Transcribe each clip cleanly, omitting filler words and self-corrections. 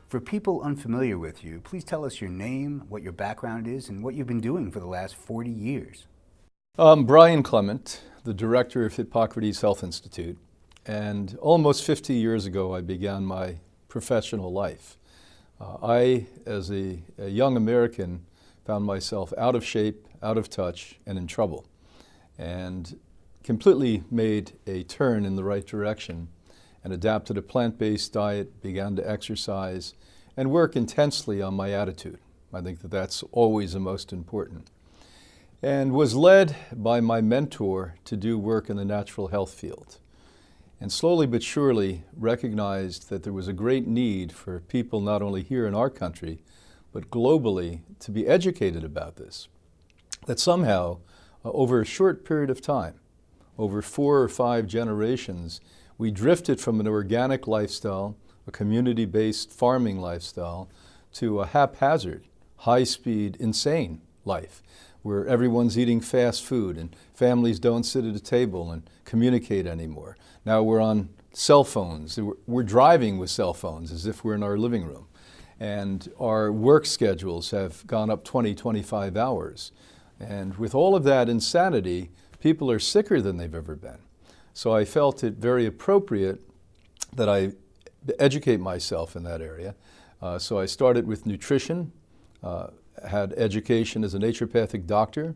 For people unfamiliar with you, please tell us your name, what your background is, and what you've been doing for the last 40 years. I'm Brian Clement, the director of Hippocrates Health Institute, and almost 50 years ago I began my professional life. I, as a young American, found myself out of shape, out of touch, and in trouble, and completely made a turn in the right direction and adapted a plant-based diet, began to exercise, and work intensely on my attitude. I think that that's always the most important. And was led by my mentor to do work in the natural health field. And slowly but surely recognized that there was a great need for people not only here in our country, but globally to be educated about this. That somehow, over a short period of time, over 4 or 5 generations, we drifted from an organic lifestyle, a community-based farming lifestyle, to a haphazard, high-speed, insane life, where everyone's eating fast food and families don't sit at a table and communicate anymore. Now we're on cell phones. We're driving with cell phones as if we're in our living room. And our work schedules have gone up 20, 25 hours. And with all of that insanity, people are sicker than they've ever been. So I felt it very appropriate that I educate myself in that area. So I started with nutrition, had education as a naturopathic doctor,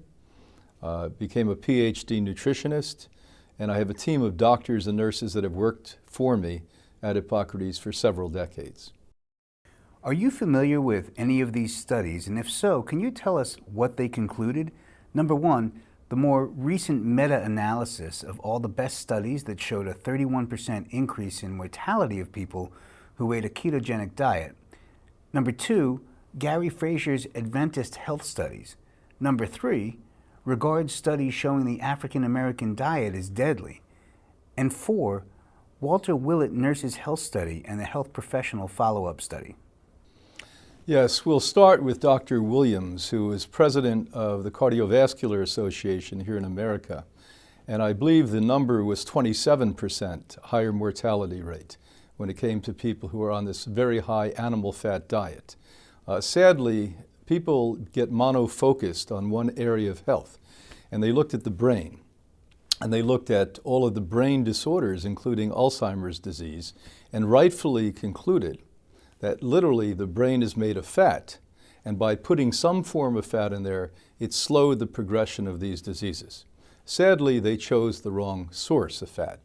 became a Ph.D. nutritionist, and I have a team of doctors and nurses that have worked for me at Hippocrates for several decades. Are you familiar with any of these studies? And if so, can you tell us what they concluded? Number one, the more recent meta-analysis of all the best studies that showed a 31% increase in mortality of people who ate a ketogenic diet. Number two, Gary Frazier's Adventist Health Studies. Number three, regards studies showing the African American diet is deadly. And four, Walter Willett Nurses Health Study and the Health Professional Follow-Up Study. Yes, we'll start with Dr. Williams, who is president of the Cardiovascular Association here in America. And I believe the number was 27% higher mortality rate when it came to people who are on this very high animal fat diet. Sadly, people get mono-focused on one area of health, and they looked at the brain, and they looked at all of the brain disorders, including Alzheimer's disease, and rightfully concluded that literally the brain is made of fat, and by putting some form of fat in there, it slowed the progression of these diseases. Sadly, they chose the wrong source of fat.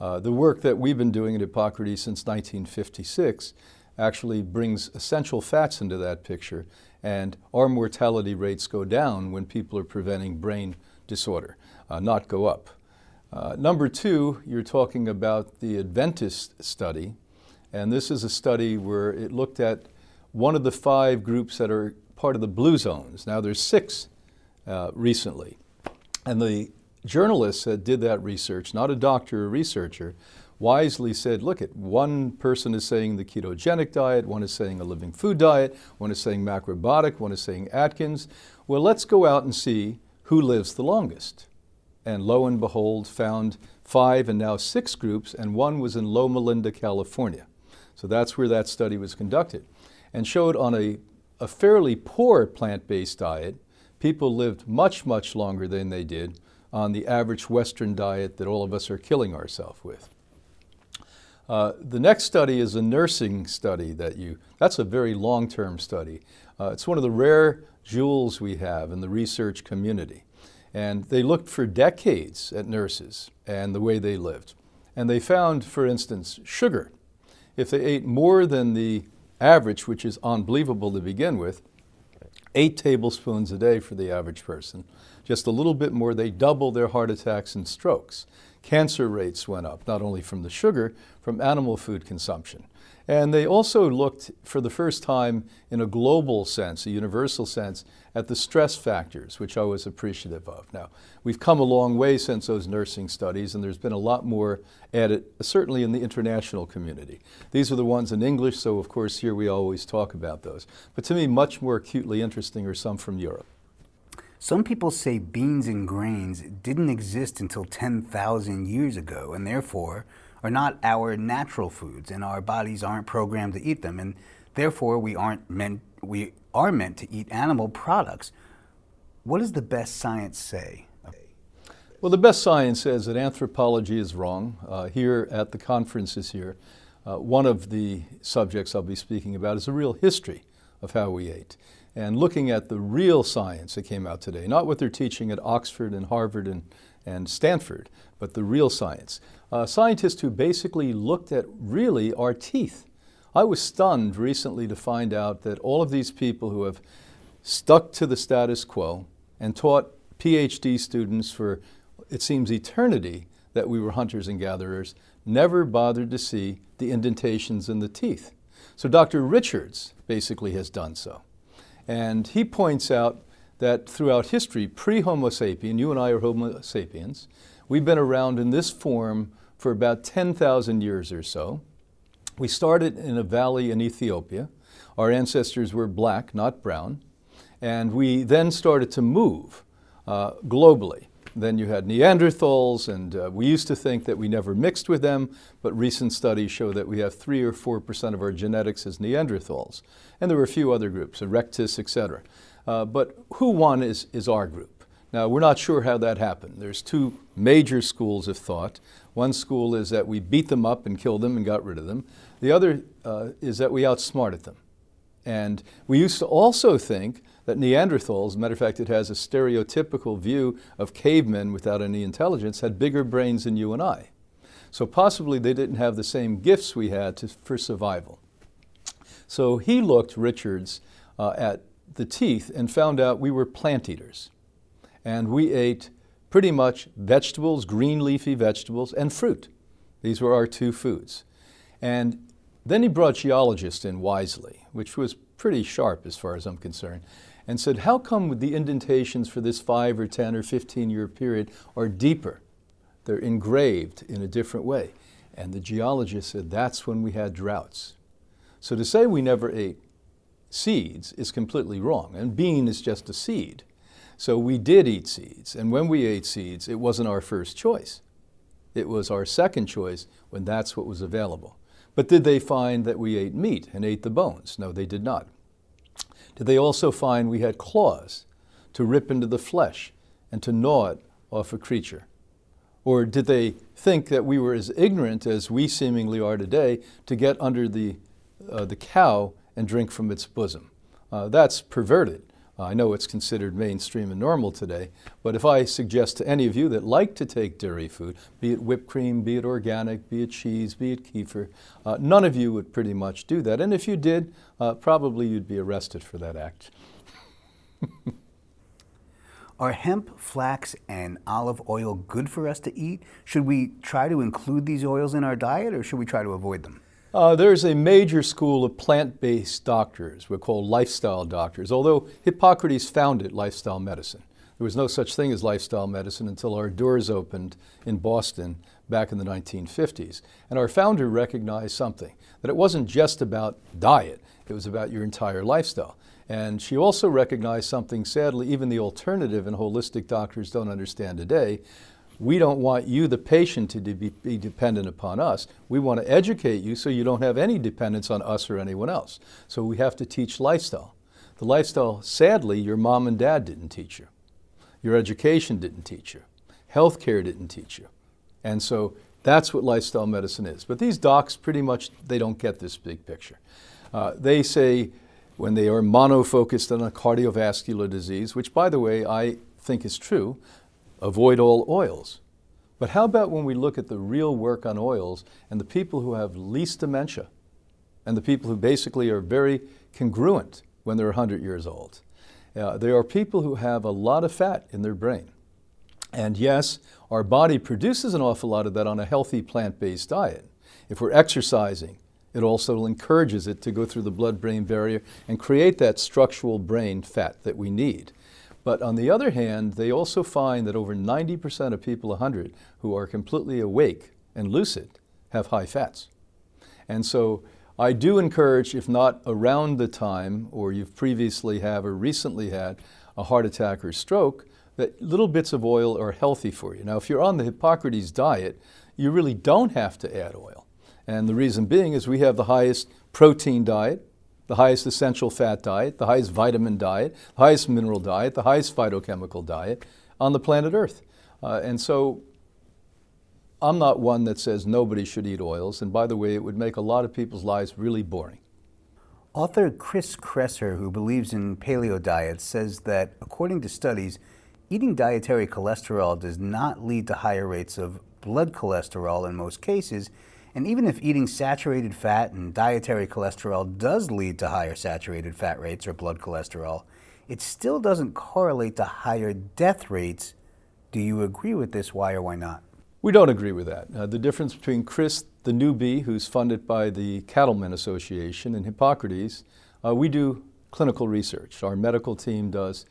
The work that we've been doing at Hippocrates since 1956 actually brings essential fats into that picture, and our mortality rates go down when people are preventing brain disorder, not go up. Number two, you're talking about the Adventist Study, and this is a study where it looked at one of the 5 groups that are part of the blue zones. Now there's 6 recently, and the journalists that did that research, not a doctor or researcher, wisely said, look, one person is saying the ketogenic diet, one is saying a living food diet, one is saying macrobiotic, one is saying Atkins. Well, let's go out and see who lives the longest. And lo and behold, found 5 and now 6 groups, and one was in Loma Linda, California. So that's where that study was conducted, and showed on a fairly poor plant-based diet, people lived much, much longer than they did on the average Western diet that all of us are killing ourselves with. The next study is a nursing study that's a very long-term study. It's one of the rare jewels we have in the research community. And they looked for decades at nurses and the way they lived. And they found, for instance, sugar. If they ate more than the average, which is unbelievable to begin with, 8 tablespoons a day for the average person, just a little bit more, they doubled their heart attacks and strokes. Cancer rates went up, not only from the sugar, from animal food consumption. And they also looked for the first time in a global sense, a universal sense, at the stress factors, which I was appreciative of. Now, we've come a long way since those nursing studies, and there's been a lot more added, certainly in the international community. These are the ones in English, so of course here we always talk about those. But to me, much more acutely interesting are some from Europe. Some people say beans and grains didn't exist until 10,000 years ago, and therefore are not our natural foods, and our bodies aren't programmed to eat them. And Therefore, we are meant to eat animal products. What does the best science say? Well, the best science says that anthropology is wrong. Here at the conferences here, one of the subjects I'll be speaking about is a real history of how we ate. And looking at the real science that came out today, not what they're teaching at Oxford and Harvard and Stanford, but the real science. Scientists who basically looked at really our teeth. I was stunned recently to find out that all of these people who have stuck to the status quo and taught Ph.D. students for, it seems, eternity that we were hunters and gatherers, never bothered to see the indentations in the teeth. So Dr. Richards basically has done so. And he points out that throughout history, pre-Homo sapien, you and I are Homo sapiens, we've been around in this form for about 10,000 years or so. We started in a valley in Ethiopia. Our ancestors were black, not brown. And we then started to move globally. Then you had Neanderthals, and we used to think that we never mixed with them, but recent studies show that we have 3 or 4% of our genetics as Neanderthals. And there were a few other groups, Erectus, etc. But who won is our group. Now, we're not sure how that happened. There's 2 major schools of thought. One school is that we beat them up and killed them and got rid of them. The other is that we outsmarted them. And we used to also think that Neanderthals, matter of fact, it has a stereotypical view of cavemen without any intelligence, had bigger brains than you and I. So possibly they didn't have the same gifts we had for survival. So he looked, Richards, at the teeth and found out we were plant eaters. And we ate pretty much vegetables, green leafy vegetables, and fruit. These were our 2 foods. And then he brought geologists in wisely, which was pretty sharp as far as I'm concerned, and said, how come the indentations for this 5 or 10 or 15 year period are deeper? They're engraved in a different way. And the geologist said, that's when we had droughts. So to say we never ate seeds is completely wrong, and bean is just a seed. So we did eat seeds, and when we ate seeds, it wasn't our first choice. It was our second choice when that's what was available. But did they find that we ate meat and ate the bones? No, they did not. Did they also find we had claws to rip into the flesh and to gnaw it off a creature? Or did they think that we were as ignorant as we seemingly are today to get under the cow and drink from its bosom? That's perverted. I know it's considered mainstream and normal today, but if I suggest to any of you that like to take dairy food, be it whipped cream, be it organic, be it cheese, be it kefir, none of you would pretty much do that. And if you did, probably you'd be arrested for that act. Are hemp, flax, and olive oil good for us to eat? Should we try to include these oils in our diet, or should we try to avoid them? There's a major school of plant-based doctors, we're called lifestyle doctors, although Hippocrates founded lifestyle medicine. There was no such thing as lifestyle medicine until our doors opened in Boston back in the 1950s. And our founder recognized something, that it wasn't just about diet, it was about your entire lifestyle. And she also recognized something, sadly, even the alternative and holistic doctors don't understand today. We don't want you, the patient, to be dependent upon us. We want to educate you so you don't have any dependence on us or anyone else. So we have to teach lifestyle. The lifestyle, sadly, your mom and dad didn't teach you. Your education didn't teach you. Healthcare didn't teach you. And so that's what lifestyle medicine is. But these docs, pretty much, they don't get this big picture. They say when they are monofocused on a cardiovascular disease, which, by the way, I think is true, avoid all oils. But how about when we look at the real work on oils and the people who have least dementia and the people who basically are very congruent when they're 100 years old? There are people who have a lot of fat in their brain. And yes, our body produces an awful lot of that on a healthy plant-based diet. If we're exercising, it also encourages it to go through the blood-brain barrier and create that structural brain fat that we need. But on the other hand, they also find that over 90% of people 100 who are completely awake and lucid have high fats. And so I do encourage, if not around the time, or you've previously have or recently had a heart attack or stroke, that little bits of oil are healthy for you. Now, if you're on the Hippocrates diet, you really don't have to add oil. And the reason being is we have the highest protein diet the highest essential fat diet, the highest vitamin diet, the highest mineral diet, the highest phytochemical diet on the planet Earth. And so I'm not one that says nobody should eat oils. And by the way, it would make a lot of people's lives really boring. Author Chris Kresser, who believes in paleo diets, says that according to studies, eating dietary cholesterol does not lead to higher rates of blood cholesterol in most cases, and even if eating saturated fat and dietary cholesterol does lead to higher saturated fat rates or blood cholesterol, it still doesn't correlate to higher death rates. Do you agree with this? Why or why not? We don't agree with that. The difference between Chris, the newbie, who's funded by the Cattlemen Association, and Hippocrates, we do clinical research. Our medical team does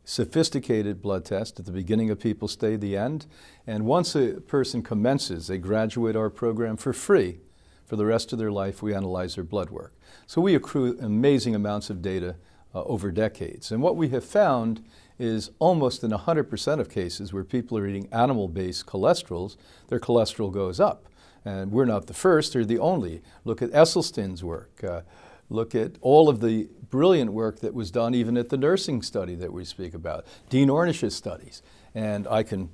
sophisticated blood tests at the beginning of people's stay, the end. And once a person commences, they graduate our program for free. For the rest of their life, we analyze their blood work. So we accrue amazing amounts of data over decades. And what we have found is almost in 100% of cases where people are eating animal-based cholesterols, their cholesterol goes up. And we're not the first or the only. Look at Esselstyn's work. Look at all of the brilliant work that was done even at the nursing study that we speak about, Dean Ornish's studies. And I can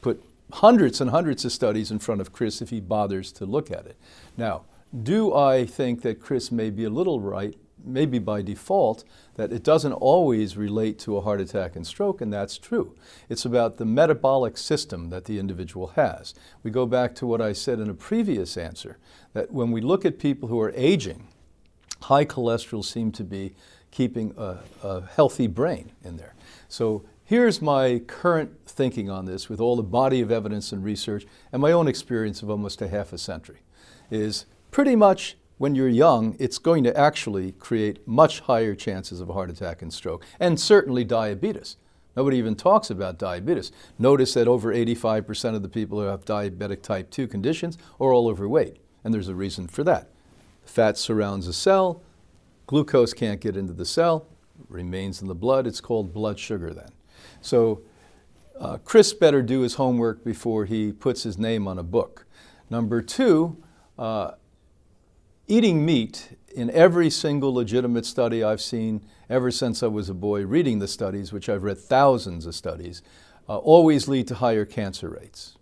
put hundreds and hundreds of studies in front of Chris if he bothers to look at it. Now, do I think that Chris may be a little right, maybe by default, that it doesn't always relate to a heart attack and stroke, and that's true. It's about the metabolic system that the individual has. We go back to what I said in a previous answer, that when we look at people who are aging, high cholesterol seem to be keeping a healthy brain in there. So here's my current thinking on this with all the body of evidence and research and my own experience of almost a half a century, is pretty much when you're young, it's going to actually create much higher chances of a heart attack and stroke, and certainly diabetes. Nobody even talks about diabetes. Notice that over 85% of the people who have diabetic type 2 conditions are all overweight, and there's a reason for that. Fat surrounds a cell, glucose can't get into the cell, remains in the blood, it's called blood sugar then. So Chris better do his homework before he puts his name on a book. Number two, eating meat in every single legitimate study I've seen ever since I was a boy, reading the studies, which I've read thousands of studies, always lead to higher cancer rates.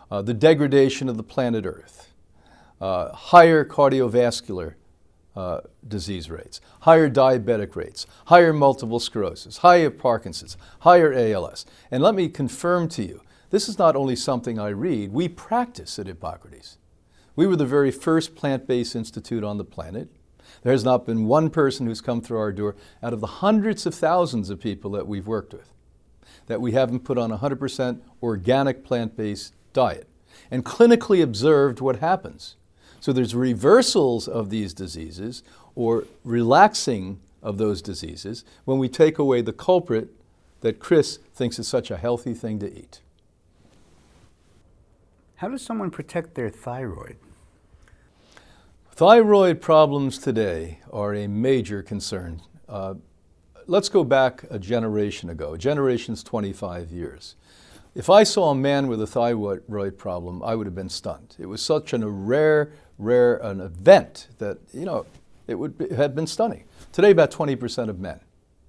The degradation of the planet Earth, higher cardiovascular disease rates, higher diabetic rates, higher multiple sclerosis, higher Parkinson's, higher ALS. And let me confirm to you, this is not only something I read, we practice at Hippocrates. We were the very first plant-based institute on the planet. There has not been one person who's come through our door out of the hundreds of thousands of people that we've worked with that we haven't put on a 100% organic plant-based diet and clinically observed what happens. So there's reversals of these diseases or relaxing of those diseases when we take away the culprit that Chris thinks is such a healthy thing to eat. How does someone protect their thyroid? Thyroid problems today are a major concern. Let's go back a generation ago. A generation's 25 years. If I saw a man with a thyroid problem, I would have been stunned. It was such a rare an event that, it had been stunning. Today, about 20% of men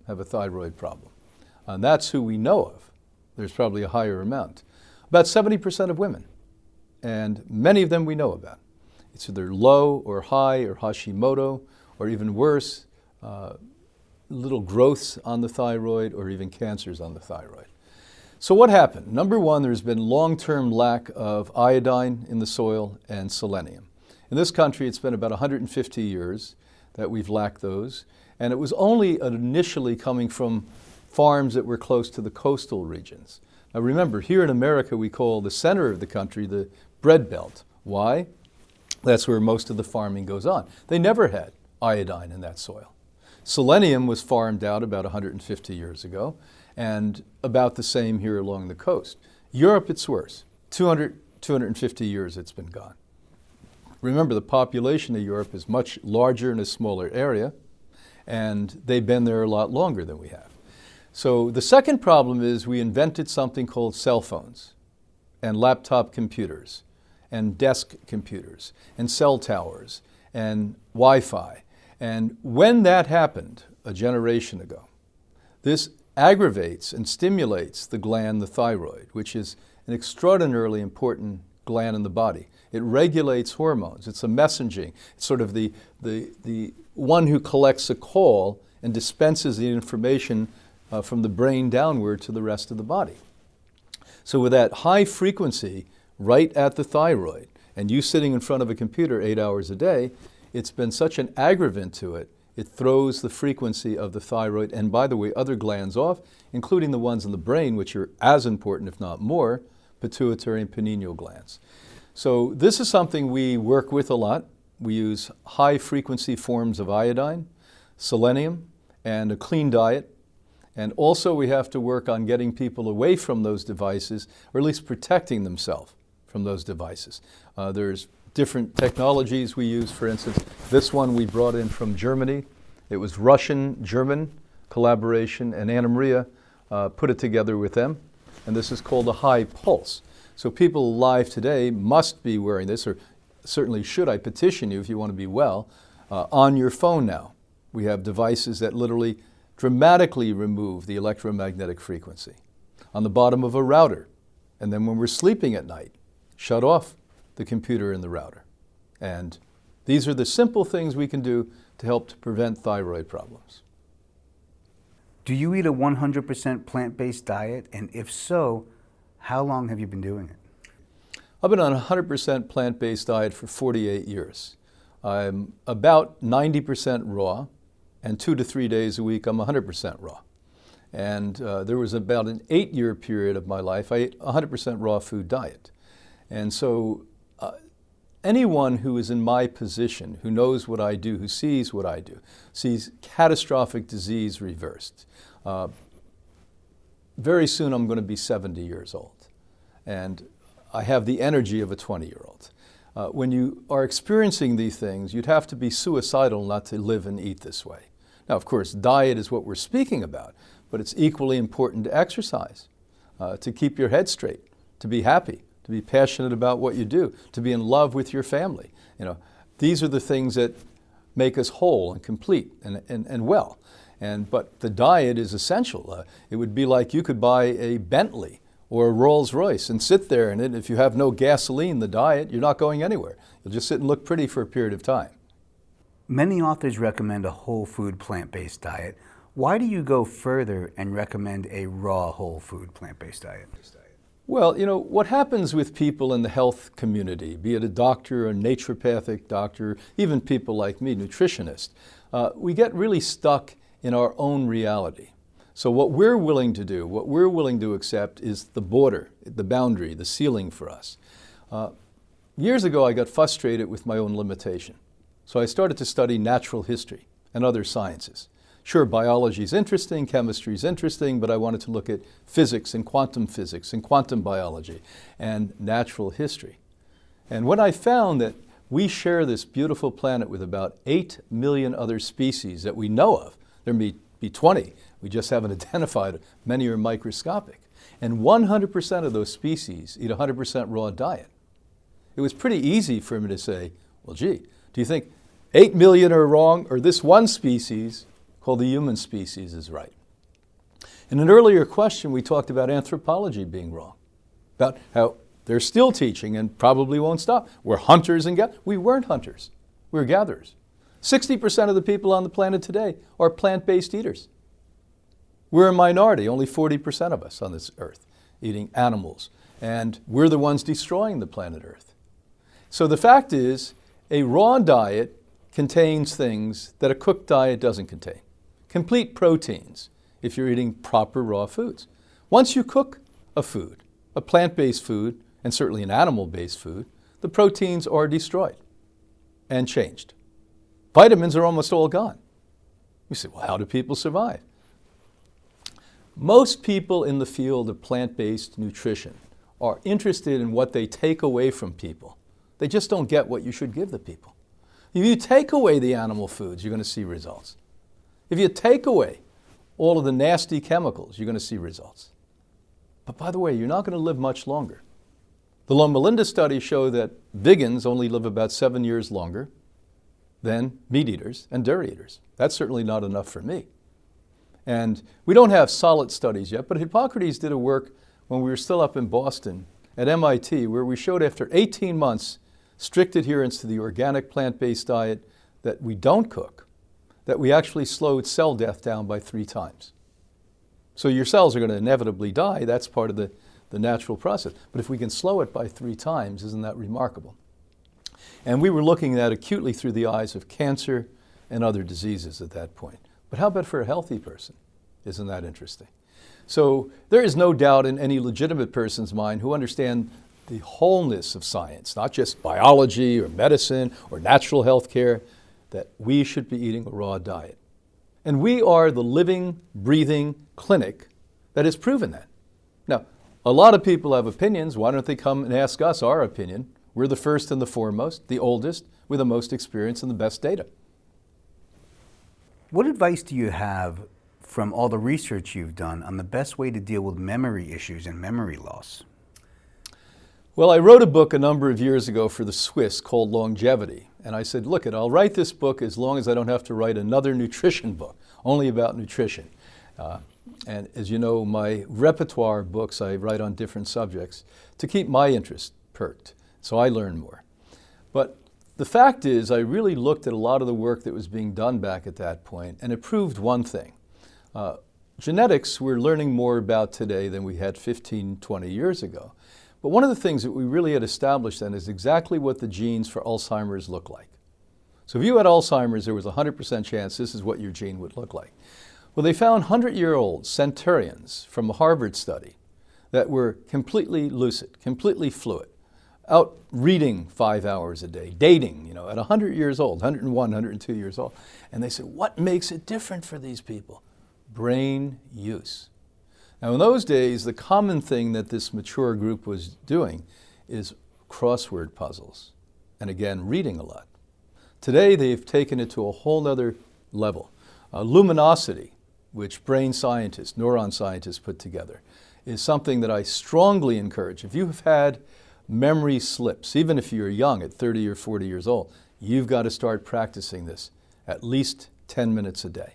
have a thyroid problem. And that's who we know of. There's probably a higher amount. About 70% of women. And many of them we know about. It's either low or high or Hashimoto, or even worse, little growths on the thyroid or even cancers on the thyroid. So what happened? Number one, there's been long-term lack of iodine in the soil and selenium. In this country, it's been about 150 years that we've lacked those. And it was only initially coming from farms that were close to the coastal regions. Now remember, here in America, we call the center of the country the bread belt. Why? That's where most of the farming goes on. They never had iodine in that soil. Selenium was farmed out about 150 years ago, and about the same here along the coast. Europe, it's worse. 250 years it's been gone. Remember, the population of Europe is much larger in a smaller area, and they've been there a lot longer than we have. So the second problem is we invented something called cell phones and laptop computers and desk computers and cell towers and Wi-Fi. And when that happened a generation ago, this aggravates and stimulates the gland, the thyroid, which is an extraordinarily important gland in the body. It regulates hormones. It's a messaging. It's sort of the one who collects a call and dispenses the information from the brain downward to the rest of the body. So with that high frequency right at the thyroid, and you sitting in front of a computer 8 hours a day, it's been such an aggravant to it, it throws the frequency of the thyroid, and by the way, other glands off, including the ones in the brain, which are as important, if not more, pituitary and pineal glands. So this is something we work with a lot. We use high frequency forms of iodine, selenium, and a clean diet. And also we have to work on getting people away from those devices, or at least protecting themselves from those devices. There's different technologies we use. For instance, this one we brought in from Germany. It was Russian-German collaboration, and Anna Maria put it together with them. And this is called a high pulse. So people alive today must be wearing this, or certainly should. I petition you if you want to be well, on your phone now. We have devices that literally dramatically remove the electromagnetic frequency on the bottom of a router. And then when we're sleeping at night, shut off the computer in the router. And these are the simple things we can do to help to prevent thyroid problems. Do you eat a 100% plant-based diet? And if so, how long have you been doing it? I've been on a 100% plant-based diet for 48 years. I'm about 90% raw, and 2 to 3 days a week I'm 100% raw. And there was about an 8-year period of my life I ate a 100% raw food diet. And so anyone who is in my position, who knows what I do, who sees what I do, sees catastrophic disease reversed. Very soon I'm going to be 70 years old, and I have the energy of a 20-year-old. When you are experiencing these things, you'd have to be suicidal not to live and eat this way. Now, of course, diet is what we're speaking about, but it's equally important to exercise, to keep your head straight, to be happy, to be passionate about what you do, to be in love with your family. You know, these are the things that make us whole and complete and well. But the diet is essential. It would be like you could buy a Bentley or a Rolls Royce and sit there, and if you have no gasoline, the diet, you're not going anywhere. You'll just sit and look pretty for a period of time. Many authors recommend a whole food plant-based diet. Why do you go further and recommend a raw whole food plant-based diet? Well, you know, what happens with people in the health community, be it a doctor, a naturopathic doctor, even people like me, nutritionists, we get really stuck in our own reality. So what we're willing to do, what we're willing to accept is the border, the boundary, the ceiling for us. Years ago, I got frustrated with my own limitation. So I started to study natural history and other sciences. Sure, biology is interesting, chemistry is interesting, but I wanted to look at physics and quantum biology and natural history. And when I found that we share this beautiful planet with about 8 million other species that we know of, there may be 20, we just haven't identified, many are microscopic, and 100% of those species eat a 100% raw diet. It was pretty easy for me to say, well, gee, do you think 8 million are wrong, or this one species called the human species is right? In an earlier question, we talked about anthropology being wrong, about how they're still teaching and probably won't stop. We're hunters and gatherers. We weren't hunters. We were gatherers. 60% of the people on the planet today are plant-based eaters. We're a minority, only 40% of us on this earth eating animals, and we're the ones destroying the planet Earth. So the fact is, a raw diet contains things that a cooked diet doesn't contain. Complete proteins, if you're eating proper raw foods. Once you cook a food, a plant-based food, and certainly an animal-based food, the proteins are destroyed and changed. Vitamins are almost all gone. You say, well, how do people survive? Most people in the field of plant-based nutrition are interested in what they take away from people. They just don't get what you should give the people. If you take away the animal foods, you're going to see results. If you take away all of the nasty chemicals, you're going to see results. But by the way, you're not going to live much longer. The Loma Linda studies show that vegans only live about 7 years longer. than meat eaters and dairy eaters. That's certainly not enough for me. And we don't have solid studies yet, but Hippocrates did a work when we were still up in Boston at MIT where we showed after 18 months strict adherence to the organic plant-based diet that we don't cook, that we actually slowed cell death down by 3 times. So your cells are going to inevitably die. That's part of the natural process. But if we can slow it by 3 times, isn't that remarkable? And we were looking at that acutely through the eyes of cancer and other diseases at that point. But how about for a healthy person? Isn't that interesting? So there is no doubt in any legitimate person's mind who understand the wholeness of science, not just biology or medicine or natural health care, that we should be eating a raw diet. And we are the living, breathing clinic that has proven that. Now, a lot of people have opinions. Why don't they come and ask us our opinion? We're the first and the foremost, the oldest, with the most experience and the best data. What advice do you have from all the research you've done on the best way to deal with memory issues and memory loss? Well, I wrote a book a number of years ago for the Swiss called Longevity. And I said, look, I'll write this book as long as I don't have to write another nutrition book, only about nutrition. And as you know, my repertoire books, I write on different subjects to keep my interest perked, so I learn more. But the fact is, I really looked at a lot of the work that was being done back at that point, and it proved one thing. Genetics we're learning more about today than we had 15, 20 years ago. But one of the things that we really had established then is exactly what the genes for Alzheimer's look like. So if you had Alzheimer's, there was a 100% chance this is what your gene would look like. Well, they found 100-year-old centurions from a Harvard study that were completely lucid, completely fluid, out reading 5 hours a day, dating, at 100 years old, 101, 102 years old. And they said, what makes it different for these people? Brain use. Now, in those days, the common thing that this mature group was doing is crossword puzzles, and again, reading a lot. Today, they've taken it to a whole other level. Luminosity, which brain scientists, neuron scientists put together, is something that I strongly encourage. If you've had memory slips, even if you're young at 30 or 40 years old, you've got to start practicing this at least 10 minutes a day.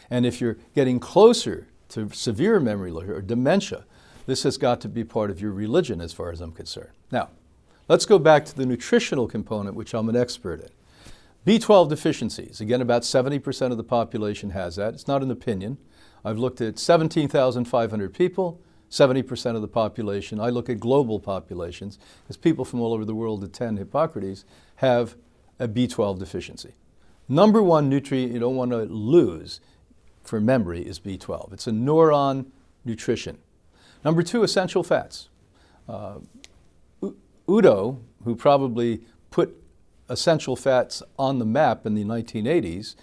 And if you're getting closer to severe memory loss or dementia, this has got to be part of your religion as far as I'm concerned. Now, let's go back to the nutritional component, which I'm an expert in. B12 deficiencies, again, about 70% of the population has that. It's not an opinion. I've looked at 17,500 people, 70% of the population. I look at global populations, because people from all over the world attend Hippocrates, have a B12 deficiency. Number one nutrient you don't want to lose for memory is B12. It's a neuron nutrition. Number two, essential fats. Udo, who probably put essential fats on the map in the 1980s,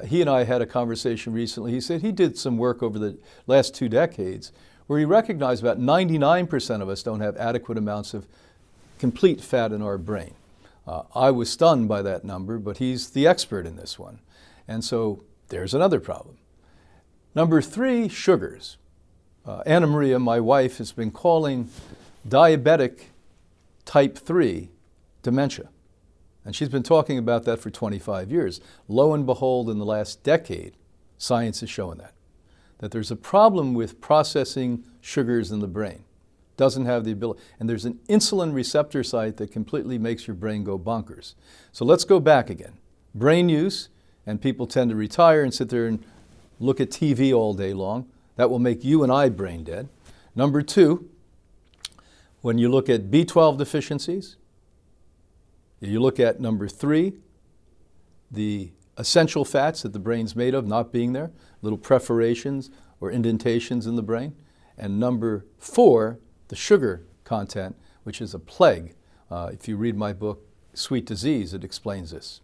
he and I had a conversation recently. He said he did some work over the last 2 decades where he recognized about 99% of us don't have adequate amounts of complete fat in our brain. I was stunned by that number, but he's the expert in this one. And so there's another problem. Number three, sugars. Anna Maria, my wife, has been calling diabetic type 3 dementia. And she's been talking about that for 25 years. Lo and behold, in the last decade, science is showing that there's a problem with processing sugars in the brain. Doesn't have the ability. And there's an insulin receptor site that completely makes your brain go bonkers. So let's go back again. Brain use, and people tend to retire and sit there and look at TV all day long. That will make you and I brain dead. Number two, when you look at B12 deficiencies, you look at number three, the essential fats that the brain's made of not being there, little perforations or indentations in the brain. And number four, the sugar content, which is a plague. If you read my book, Sweet Disease, it explains this.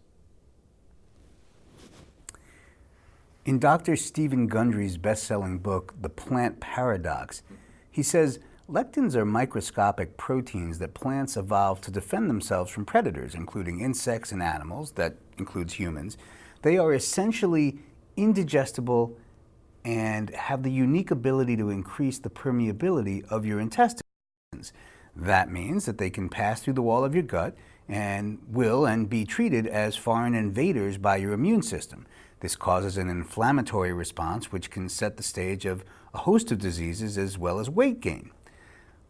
In Dr. Stephen Gundry's best-selling book, The Plant Paradox, he says, lectins are microscopic proteins that plants evolved to defend themselves from predators, including insects and animals, that includes humans. They are essentially indigestible and have the unique ability to increase the permeability of your intestines. That means that they can pass through the wall of your gut and will and be treated as foreign invaders by your immune system. This causes an inflammatory response which can set the stage of a host of diseases as well as weight gain.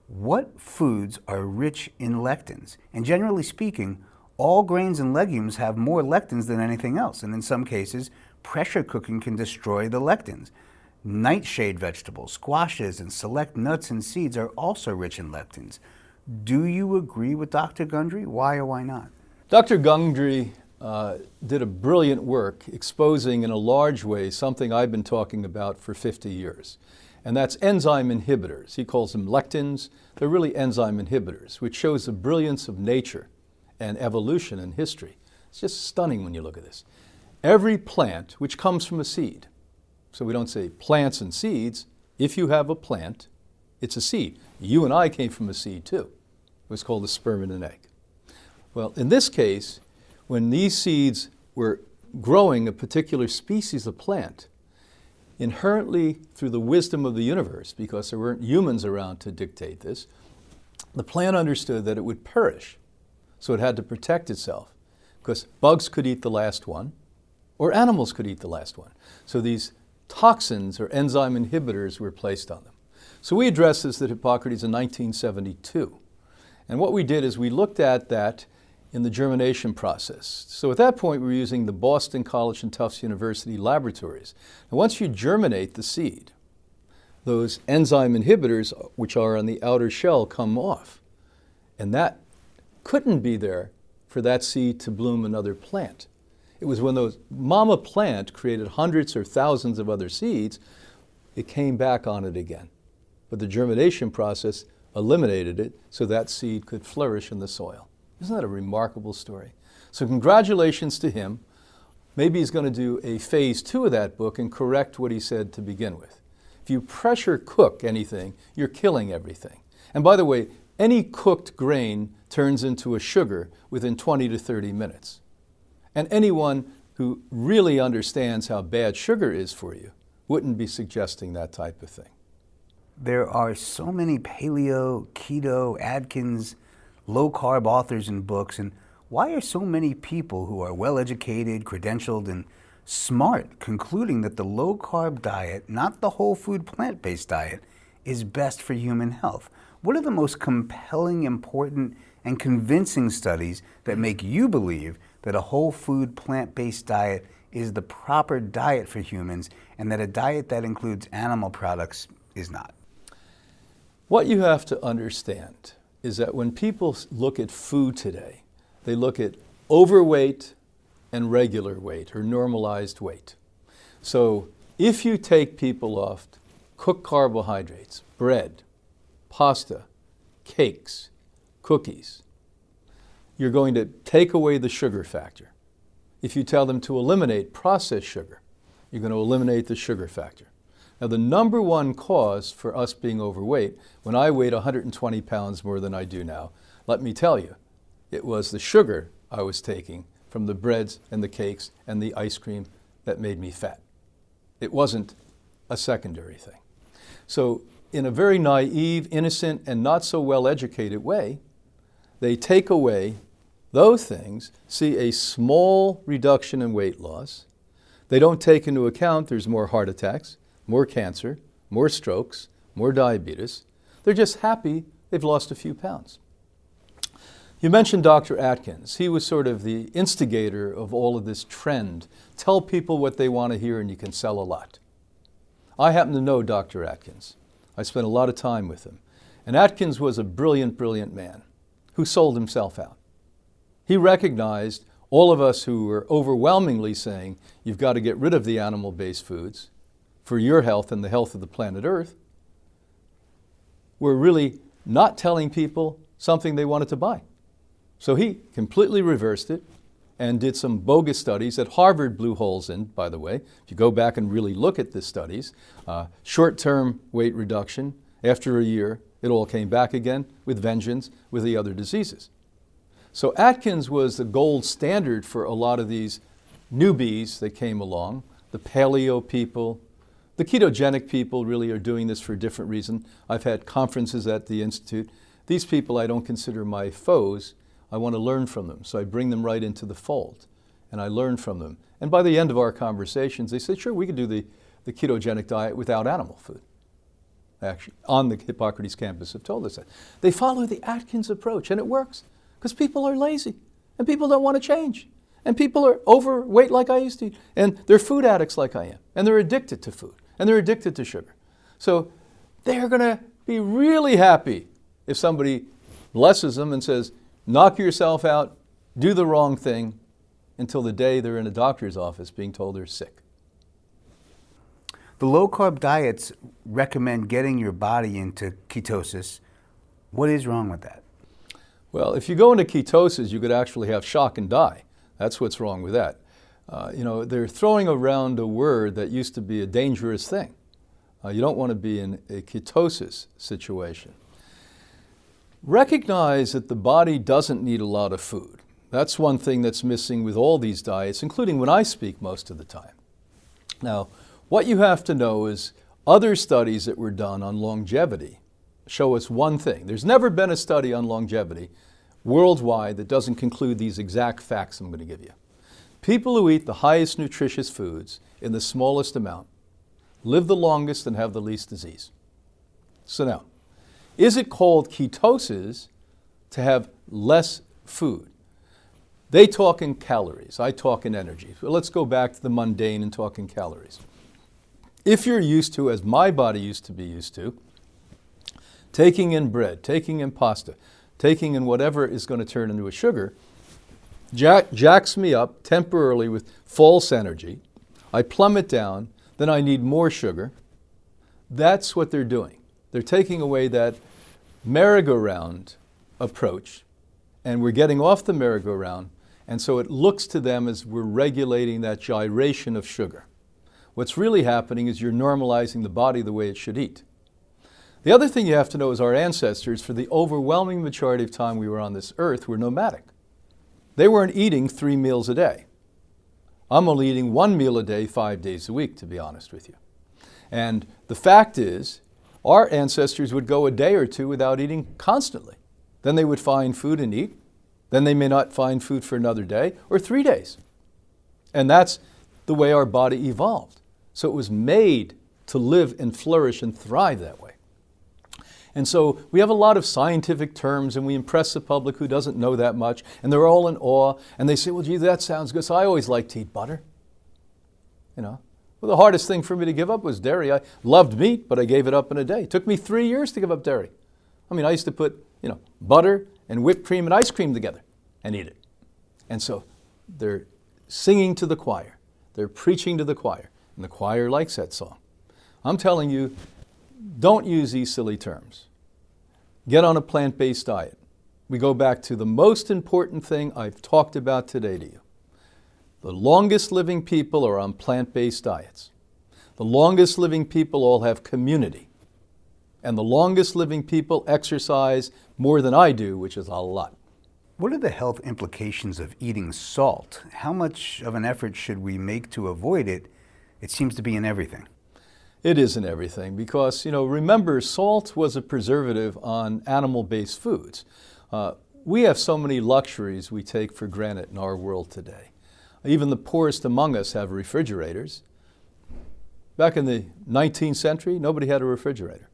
What foods are rich in lectins? And generally speaking, all grains and legumes have more lectins than anything else, and in some cases, pressure cooking can destroy the lectins. Nightshade vegetables, squashes, and select nuts and seeds are also rich in lectins. Do you agree with Dr. Gundry? Why or why not? Dr. Gundry did a brilliant work exposing in a large way something I've been talking about for 50 years. And that's enzyme inhibitors. He calls them lectins. They're really enzyme inhibitors, which shows the brilliance of nature and evolution and history. It's just stunning when you look at this. Every plant which comes from a seed, so we don't say plants and seeds. If you have a plant, it's a seed. You and I came from a seed too. It was called a sperm and an egg. Well, in this case, when these seeds were growing a particular species of plant, inherently through the wisdom of the universe, because there weren't humans around to dictate this, the plant understood that it would perish. So it had to protect itself, because bugs could eat the last one, or animals could eat the last one. So these toxins or enzyme inhibitors were placed on them. So we addressed this at Hippocrates in 1972. And what we did is we looked at that in the germination process. So at that point, we were using the Boston College and Tufts University laboratories. And once you germinate the seed, those enzyme inhibitors, which are on the outer shell, come off. And that couldn't be there for that seed to bloom another plant. It was when those mama plant created hundreds or thousands of other seeds, it came back on it again. But the germination process eliminated it so that seed could flourish in the soil. Isn't that a remarkable story? So congratulations to him. Maybe he's going to do a phase 2 of that book and correct what he said to begin with. If you pressure cook anything, you're killing everything. And by the way, any cooked grain turns into a sugar within 20 to 30 minutes. And anyone who really understands how bad sugar is for you wouldn't be suggesting that type of thing. There are so many paleo, keto, Atkins, low-carb authors and books, and why are so many people who are well-educated, credentialed, and smart concluding that the low-carb diet, not the whole food plant-based diet, is best for human health? What are the most compelling, important, and convincing studies that make you believe that a whole food plant-based diet is the proper diet for humans and that a diet that includes animal products is not? What you have to understand is that when people look at food today, they look at overweight and regular weight or normalized weight. So if you take people off cooked carbohydrates, bread, pasta, cakes, cookies, you're going to take away the sugar factor. If you tell them to eliminate processed sugar, you're going to eliminate the sugar factor. Now, the number one cause for us being overweight, when I weighed 120 pounds more than I do now, let me tell you, it was the sugar I was taking from the breads and the cakes and the ice cream that made me fat. It wasn't a secondary thing. So in a very naive, innocent, and not so well-educated way, they take away those things, see a small reduction in weight loss. They don't take into account there's more heart attacks, more cancer, more strokes, more diabetes. They're just happy they've lost a few pounds. You mentioned Dr. Atkins. He was sort of the instigator of all of this trend. Tell people what they want to hear and you can sell a lot. I happen to know Dr. Atkins. I spent a lot of time with him. And Atkins was a brilliant, brilliant man who sold himself out. He recognized all of us who were overwhelmingly saying, you've got to get rid of the animal-based foods for your health and the health of the planet Earth, were really not telling people something they wanted to buy. So he completely reversed it and did some bogus studies that Harvard blew holes in, by the way. If you go back and really look at the studies, short-term weight reduction, after a year, it all came back again with vengeance with the other diseases. So Atkins was the gold standard for a lot of these newbies that came along, the paleo people. The ketogenic people really are doing this for a different reason. I've had conferences at the Institute. These people I don't consider my foes. I want to learn from them. So I bring them right into the fold and I learn from them. And by the end of our conversations, they said, sure, we could do the ketogenic diet without animal food. Actually, on the Hippocrates campus have told us that. They follow the Atkins approach, and it works because people are lazy and people don't want to change. And people are overweight like I used to, and they're food addicts like I am, and they're addicted to food, and they're addicted to sugar. So they're going to be really happy if somebody blesses them and says, knock yourself out, do the wrong thing, until the day they're in a doctor's office being told they're sick. The low-carb diets recommend getting your body into ketosis. What is wrong with that? Well, if you go into ketosis, you could actually have shock and die. That's what's wrong with that. They're throwing around a word that used to be a dangerous thing. You don't want to be in a ketosis situation. Recognize that the body doesn't need a lot of food. That's one thing that's missing with all these diets, including when I speak most of the time. Now, what you have to know is other studies that were done on longevity show us one thing. There's never been a study on longevity worldwide that doesn't conclude these exact facts I'm going to give you. People who eat the highest nutritious foods in the smallest amount live the longest and have the least disease. So now, is it called ketosis to have less food? They talk in calories, I talk in energy. So let's go back to the mundane and talk in calories. If you're used to, as my body used to be used to, taking in bread, taking in pasta, taking in whatever is going to turn into a sugar, jacks me up temporarily with false energy. I plummet down, then I need more sugar. That's what they're doing. They're taking away that merry-go-round approach, and we're getting off the merry-go-round, and so it looks to them as we're regulating that gyration of sugar. What's really happening is you're normalizing the body the way it should eat. The other thing you have to know is our ancestors, for the overwhelming majority of time we were on this earth, were nomadic. They weren't eating 3 meals a day. I'm only eating 1 meal a day, 5 days a week, to be honest with you. And the fact is, our ancestors would go a day or two without eating constantly. Then they would find food and eat. Then they may not find food for another day or 3 days. And that's the way our body evolved. So it was made to live and flourish and thrive that way. And so we have a lot of scientific terms and we impress the public who doesn't know that much, and they're all in awe, and they say, well, gee, that sounds good. So I always liked to eat butter. Well, the hardest thing for me to give up was dairy. I loved meat, but I gave it up in a day. It took me 3 years to give up dairy. I used to put, butter and whipped cream and ice cream together and eat it. And so they're singing to the choir. They're preaching to the choir. And the choir likes that song. I'm telling you, don't use these silly terms. Get on a plant-based diet. We go back to the most important thing I've talked about today to you. The longest living people are on plant-based diets. The longest living people all have community. And the longest living people exercise more than I do, which is a lot. What are the health implications of eating salt? How much of an effort should we make to avoid it? It seems to be in everything. It is in everything because, remember, salt was a preservative on animal-based foods. We have so many luxuries we take for granted in our world today. Even the poorest among us have refrigerators. Back in the 19th century, nobody had a refrigerator.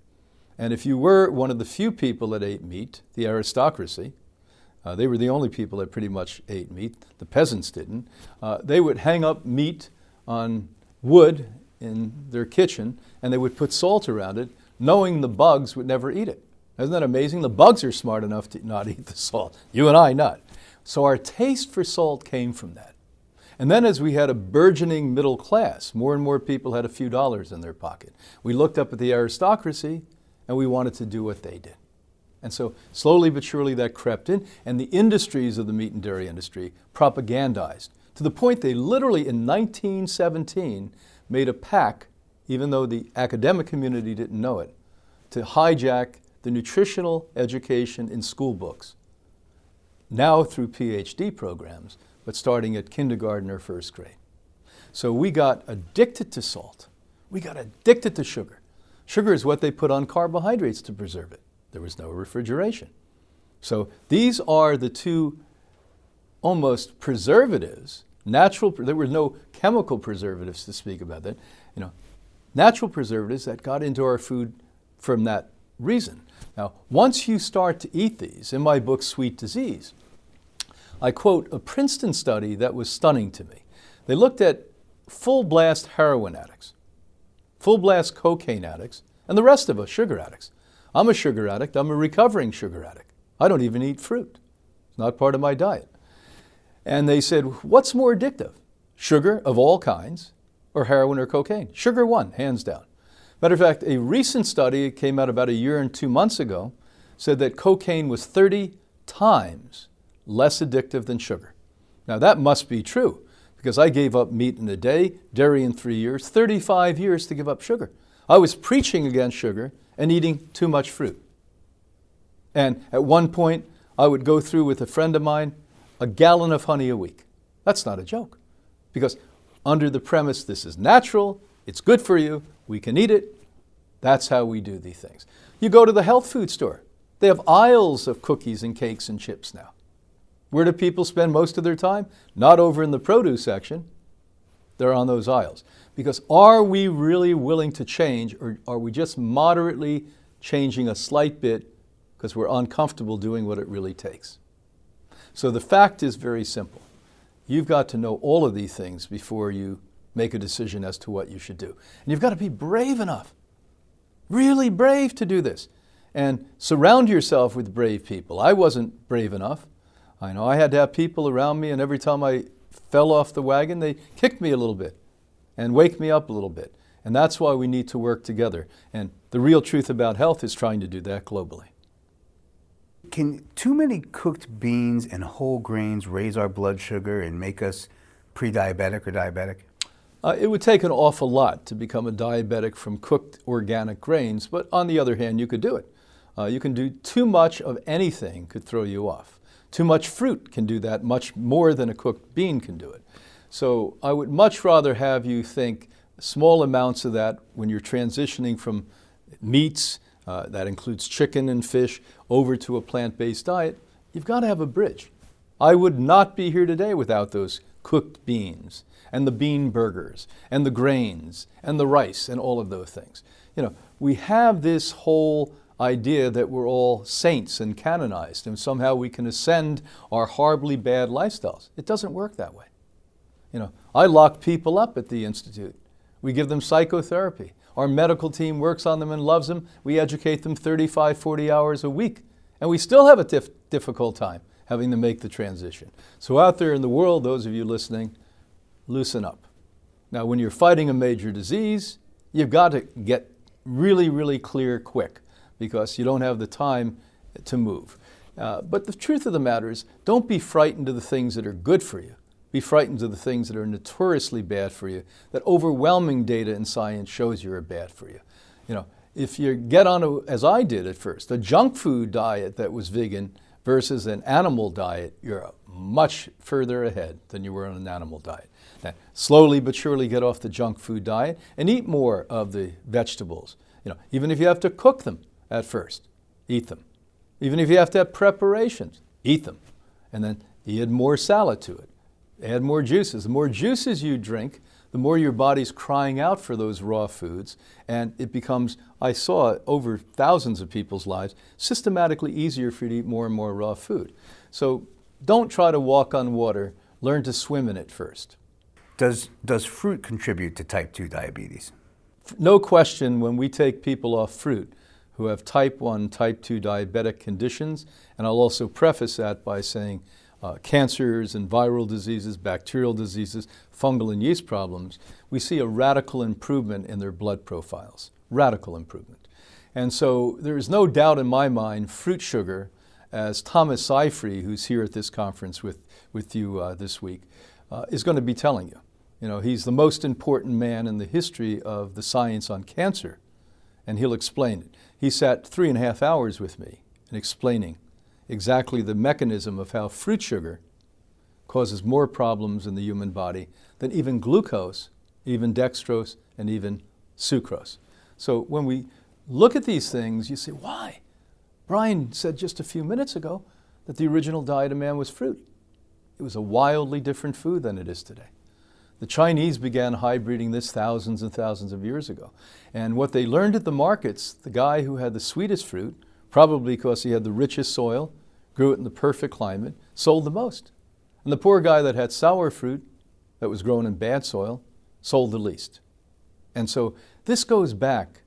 And if you were one of the few people that ate meat, the aristocracy, they were the only people that pretty much ate meat. The peasants didn't. They would hang up meat on wood in their kitchen, and they would put salt around it, knowing the bugs would never eat it. Isn't that amazing? The bugs are smart enough to not eat the salt. You and I not. So our taste for salt came from that. And then as we had a burgeoning middle class, more and more people had a few dollars in their pocket. We looked up at the aristocracy, and we wanted to do what they did. And so slowly but surely that crept in, and the industries of the meat and dairy industry propagandized to the point they literally in 1917 made a pact, even though the academic community didn't know it, to hijack the nutritional education in school books, now through Ph.D. programs, but starting at kindergarten or first grade. So we got addicted to salt. We got addicted to sugar. Sugar is what they put on carbohydrates to preserve it. There was no refrigeration. So these are the two almost preservatives, there were no chemical preservatives to speak about that, natural preservatives that got into our food from that reason. Now, once you start to eat these, in my book, Sweet Disease, I quote a Princeton study that was stunning to me. They looked at full-blast heroin addicts, full-blast cocaine addicts, and the rest of us, sugar addicts. I'm a sugar addict. I'm a recovering sugar addict. I don't even eat fruit. It's not part of my diet. And they said, what's more addictive? Sugar of all kinds or heroin or cocaine? Sugar won, hands down. Matter of fact, a recent study, it came out about a year and 2 months ago, said that cocaine was 30 times less addictive than sugar. Now that must be true, because I gave up meat in a day, dairy in 3 years, 35 years to give up sugar. I was preaching against sugar and eating too much fruit. And at one point, I would go through with a friend of mine a gallon of honey a week. That's not a joke, because under the premise this is natural, it's good for you, we can eat it, that's how we do these things. You go to the health food store, they have aisles of cookies and cakes and chips now. Where do people spend most of their time? Not over in the produce section, they're on those aisles. Because are we really willing to change, or are we just moderately changing a slight bit because we're uncomfortable doing what it really takes? So the fact is very simple. You've got to know all of these things before you make a decision as to what you should do. And you've got to be brave enough, really brave to do this. And surround yourself with brave people. I wasn't brave enough. I know I had to have people around me, and every time I fell off the wagon, they kicked me a little bit and wake me up a little bit. And that's why we need to work together. And the real truth about health is trying to do that globally. Can too many cooked beans and whole grains raise our blood sugar and make us pre-diabetic or diabetic? It would take an awful lot to become a diabetic from cooked organic grains, but on the other hand, you could do it. You can do too much of anything could throw you off. Too much fruit can do that much more than a cooked bean can do it. So I would much rather have you think small amounts of that when you're transitioning from meats, that includes chicken and fish, over to a plant-based diet. You've got to have a bridge. I would not be here today without those cooked beans and the bean burgers and the grains and the rice and all of those things. We have this whole idea that we're all saints and canonized and somehow we can ascend our horribly bad lifestyles. It doesn't work that way. I lock people up at the Institute. We give them psychotherapy. Our medical team works on them and loves them. We educate them 35, 40 hours a week. And we still have a difficult time having to make the transition. So out there in the world, those of you listening, loosen up. Now, when you're fighting a major disease, you've got to get really, really clear quick because you don't have the time to move. But the truth of the matter is, don't be frightened of the things that are good for you. Be frightened of the things that are notoriously bad for you, that overwhelming data in science shows you are bad for you. If you get on, as I did at first, a junk food diet that was vegan versus an animal diet, you're much further ahead than you were on an animal diet. Now, slowly but surely get off the junk food diet and eat more of the vegetables. Even if you have to cook them at first, eat them. Even if you have to have preparations, eat them. And then add more salad to it. Add more juices. The more juices you drink, the more your body's crying out for those raw foods, and it becomes, I saw over thousands of people's lives, systematically easier for you to eat more and more raw food. So don't try to walk on water, learn to swim in it first. Does fruit contribute to type 2 diabetes? No question, when we take people off fruit who have type 1, type 2 diabetic conditions, and I'll also preface that by saying cancers and viral diseases, bacterial diseases, fungal and yeast problems, we see a radical improvement in their blood profiles, radical improvement. And so there is no doubt in my mind fruit sugar, as Thomas Seyfried, who's here at this conference with you this week, is going to be telling you. He's the most important man in the history of the science on cancer, and he'll explain it. He sat 3.5 hours with me in explaining exactly the mechanism of how fruit sugar causes more problems in the human body than even glucose, even dextrose, and even sucrose. So when we look at these things, you say, why? Brian said just a few minutes ago that the original diet of man was fruit. it was a wildly different food than it is today. The Chinese began hybriding this thousands and thousands of years ago. And what they learned at the markets, the guy who had the sweetest fruit, probably because he had the richest soil, grew it in the perfect climate, sold the most. And the poor guy that had sour fruit that was grown in bad soil sold the least. And so this goes back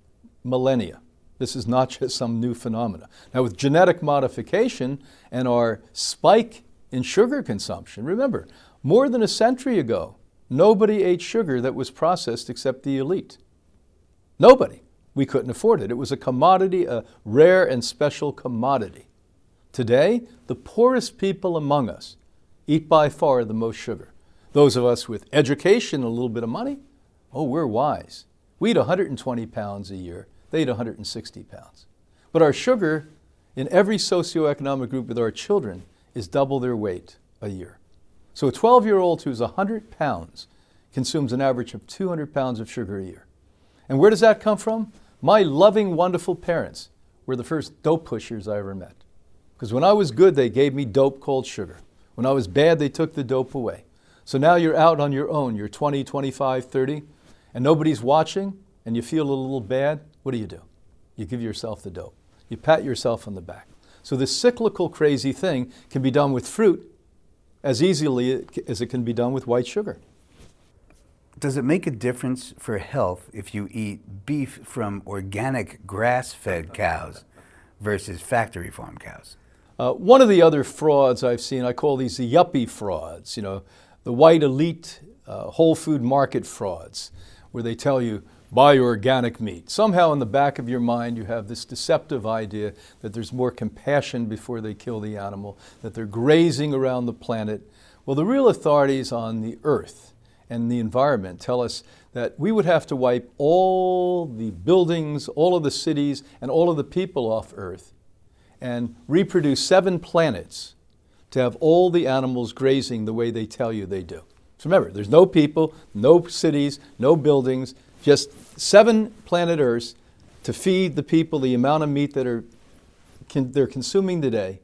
millennia. This is not just some new phenomena. Now with genetic modification and our spike in sugar consumption, remember, more than a century ago, nobody ate sugar that was processed except the elite. Nobody. We couldn't afford it. It was a commodity, a rare and special commodity. Today, the poorest people among us eat by far the most sugar. Those of us with education and a little bit of money, oh, we're wise. We eat 120 pounds a year. They eat 160 pounds. But our sugar in every socioeconomic group with our children is double their weight a year. So a 12-year-old who's 100 pounds consumes an average of 200 pounds of sugar a year. And where does that come from? My loving, wonderful parents were the first dope pushers I ever met. Because when I was good, they gave me dope called sugar. When I was bad, they took the dope away. So now you're out on your own. You're 20, 25, 30, and nobody's watching, and you feel a little bad. What do? You give yourself the dope. You pat yourself on the back. So this cyclical crazy thing can be done with fruit as easily as it can be done with white sugar. Does it make a difference for health if you eat beef from organic grass-fed cows versus factory farm cows? One of the other frauds I've seen, I call these the yuppie frauds, the white elite whole food market frauds, where they tell you, buy organic meat. Somehow in the back of your mind you have this deceptive idea that there's more compassion before they kill the animal, that they're grazing around the planet. Well, the real authorities on the earth and the environment tell us that we would have to wipe all the buildings, all of the cities, and all of the people off Earth and reproduce 7 planets to have all the animals grazing the way they tell you they do. So remember, there's no people, no cities, no buildings, just 7 planet Earths to feed the people the amount of meat that they're consuming today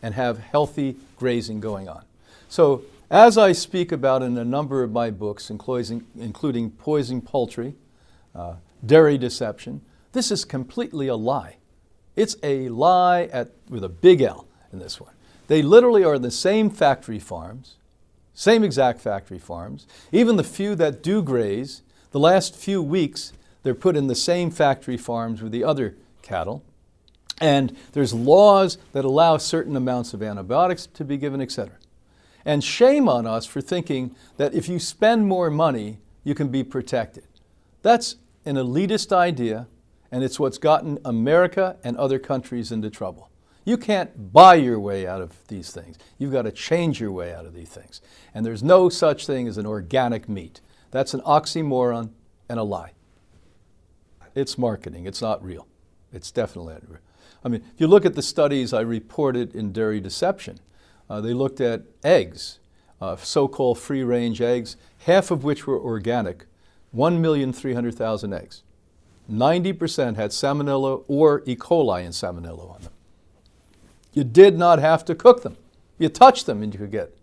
and have healthy grazing going on. So as I speak about in a number of my books, including Poisoning Poultry, Dairy Deception, this is completely a lie. It's a lie with a big L in this one. They literally are the same factory farms, same exact factory farms. Even the few that do graze, the last few weeks, they're put in the same factory farms with the other cattle. And there's laws that allow certain amounts of antibiotics to be given, etc. And shame on us for thinking that if you spend more money, you can be protected. That's an elitist idea, and it's what's gotten America and other countries into trouble. You can't buy your way out of these things. You've got to change your way out of these things. And there's no such thing as an organic meat. That's an oxymoron and a lie. It's marketing. It's not real. It's definitely not real. I mean, if you look at the studies I reported in Dairy Deception, they looked at eggs, so-called free-range eggs, half of which were organic, 1,300,000 eggs. 90% had salmonella or E. coli and salmonella on them. You did not have to cook them. You touched them and you could get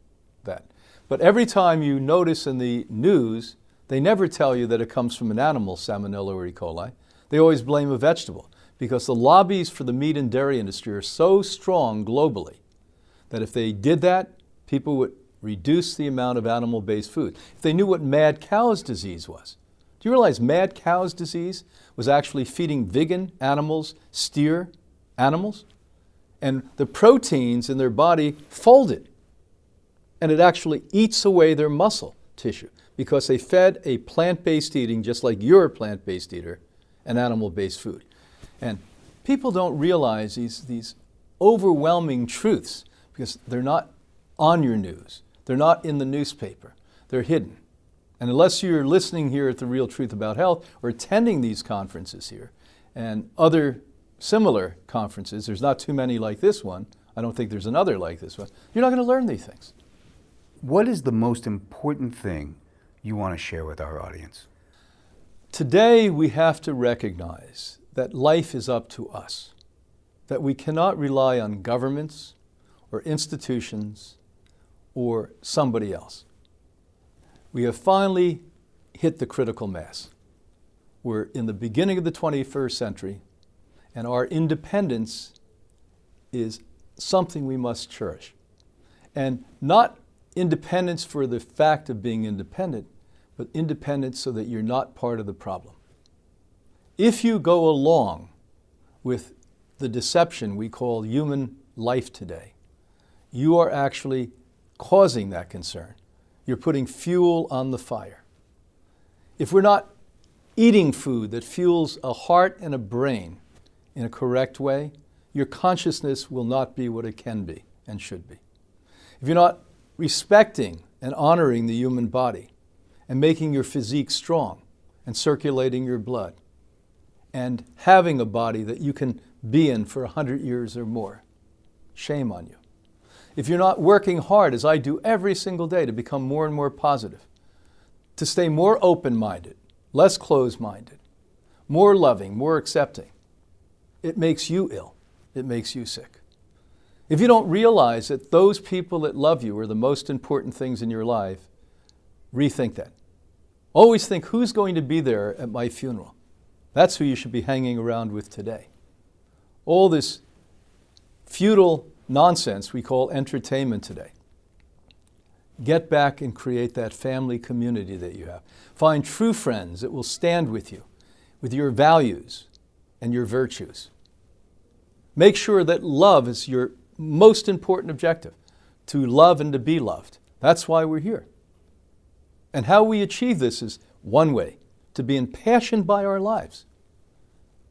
that. But every time you notice in the news, they never tell you that it comes from an animal, salmonella or E. coli. They always blame a vegetable because the lobbies for the meat and dairy industry are so strong globally that if they did that, people would reduce the amount of animal-based food. If they knew what mad cow's disease was. Do you realize mad cow's disease was actually feeding vegan animals, steer animals? And the proteins in their body folded. And it actually eats away their muscle tissue because they fed a plant-based eating, just like you're a plant-based eater, an animal-based food. And people don't realize these overwhelming truths because they're not on your news. They're not in the newspaper. They're hidden. And unless you're listening here at The Real Truth About Health or attending these conferences here and other similar conferences, there's not too many like this one, I don't think there's another like this one, you're not going to learn these things. What is the most important thing you want to share with our audience? Today we have to recognize that life is up to us, that we cannot rely on governments or institutions or somebody else. We have finally hit the critical mass. We're in the beginning of the 21st century, and our independence is something we must cherish. And not independence for the fact of being independent, but independence so that you're not part of the problem. If you go along with the deception we call human life today, you are actually causing that concern. You're putting fuel on the fire. If we're not eating food that fuels a heart and a brain in a correct way, your consciousness will not be what it can be and should be. If you're not respecting and honoring the human body and making your physique strong and circulating your blood and having a body that you can be in for 100 years or more, shame on you. If you're not working hard, as I do every single day, to become more and more positive, to stay more open-minded, less closed-minded, more loving, more accepting, it makes you ill. It makes you sick. If you don't realize that those people that love you are the most important things in your life, rethink that. Always think, who's going to be there at my funeral? That's who you should be hanging around with today. All this futile nonsense we call entertainment today. Get back and create that family community that you have. Find true friends that will stand with you, with your values and your virtues. Make sure that love is your most important objective, to love and to be loved. That's why we're here. And how we achieve this is one way, to be impassioned by our lives.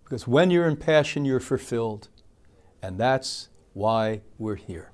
Because when you're in passion, you're fulfilled. And that's why we're here.